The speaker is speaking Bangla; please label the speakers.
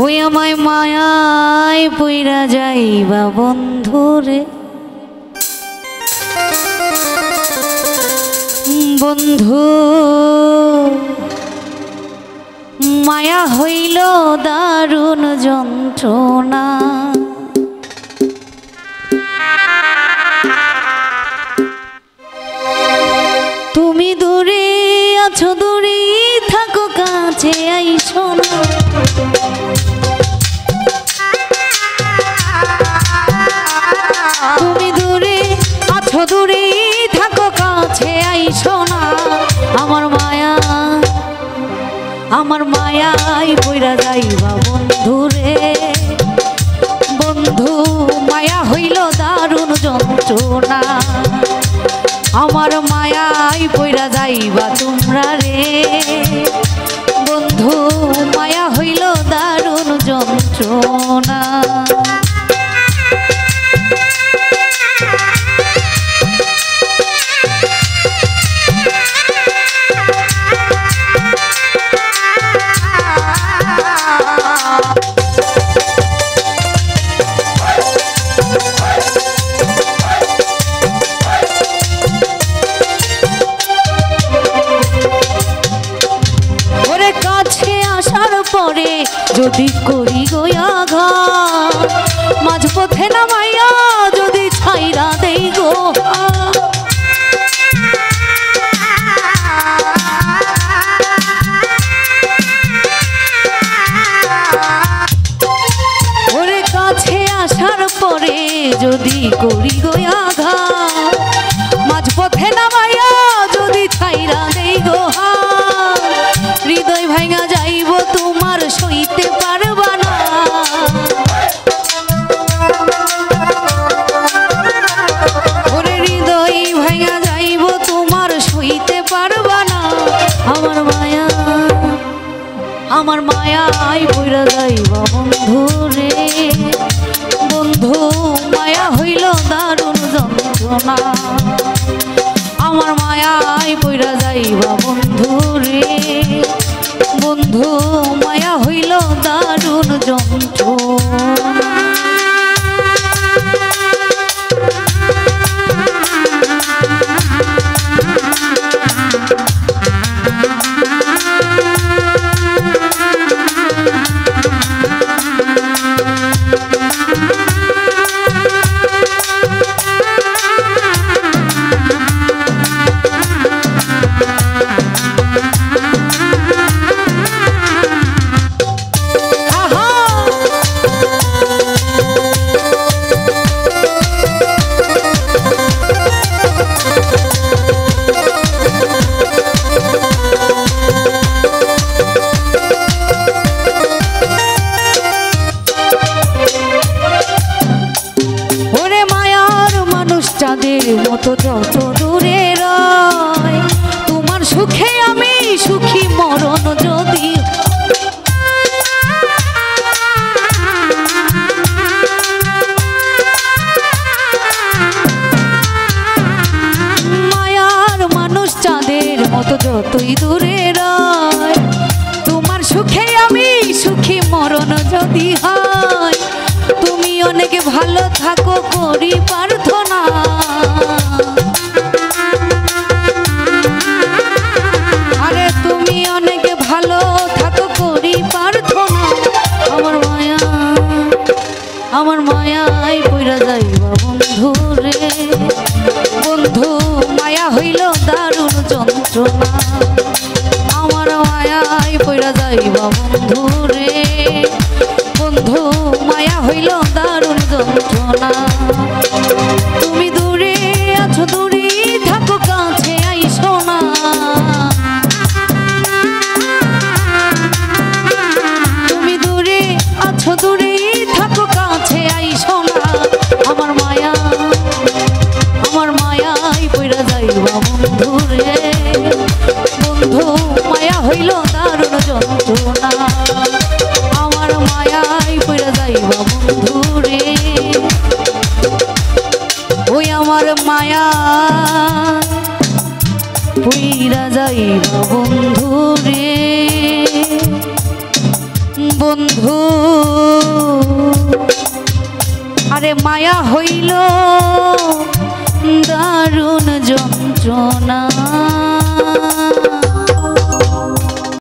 Speaker 1: ওই আমায় মায়ায় পইরা যাইবা বন্ধুরে, বন্ধু মায়া হইল দারুণ যন্ত্রণা। তুমি দূরে আছো, দূরে থাকো, কাছে আইসো না। তুমি দূরে আছো, দূরে থাকো, কাছে আইসো না। আমার মায়ায় পইরা যাইবা বন্ধুরে, বন্ধু মায়া হইল দারুণ যন্ত্রণা। আমার মায়ায় পইরা যাইবা তোমরা রে, বন্ধু মায়া হইল দারুণ যন্ত্রণা। যদি করি গোয়াঘাত, মাঝপথে নামাইয়া যদি ছাইরা দেই গো। ওরে কাছে আসার পরে যদি করি গোয়াঘাত, মাঝপথে নামাইয়া যদি ছাইরা দেই গো। হৃদয় ভাঙা যাইব তোমার সইতে পারবা না। ওরে হৃদয় ভাঙা যাইব তোমার সইতে পারবা না। আমার মায়ায় পইরা যাইবা বন্ধু রে, বন্ধু মায়া হইল দারুণ যন্ত্রণা। আমার মায়ায় পইরা যাইবা বন্ধু রে, বন্ধু মায়া হইল দারুণ যন্ত্রণা। মতো যত দূরে রয়, তোমার সুখে আমি সুখী, মরণ যদি মায়ার মানুষ চাঁদের মতো যতই দূরে রয়, তোমার সুখে আমি সুখী, মরণ যদি হয়। তুমি অনেক ভালো থাকো করি প্রার্থনা, আরে তুমি অনেক ভালো থাকো করি প্রার্থনা। আমার মায়ায় পইরা যাইবা বন্ধু রে, বন্ধু মায়া হইল দারুণ যন্ত্রণা। আমার মায়ায় পইরা যাইবা বন্ধু রে, বন্ধু মায়া হইল দারুণ যন্ত্রণা। তুমি দূরে আছো, দূরে থাকো, কাছে আইসো না। তুমি দূরে আছো, দূরে থাকো, কাছে আইসো না। আমার মায়ায় পইরা যাইবা বন্ধু রে, বন্ধু মায়া হইল দারুণ যন্ত্রণা। আরে মায়া হইল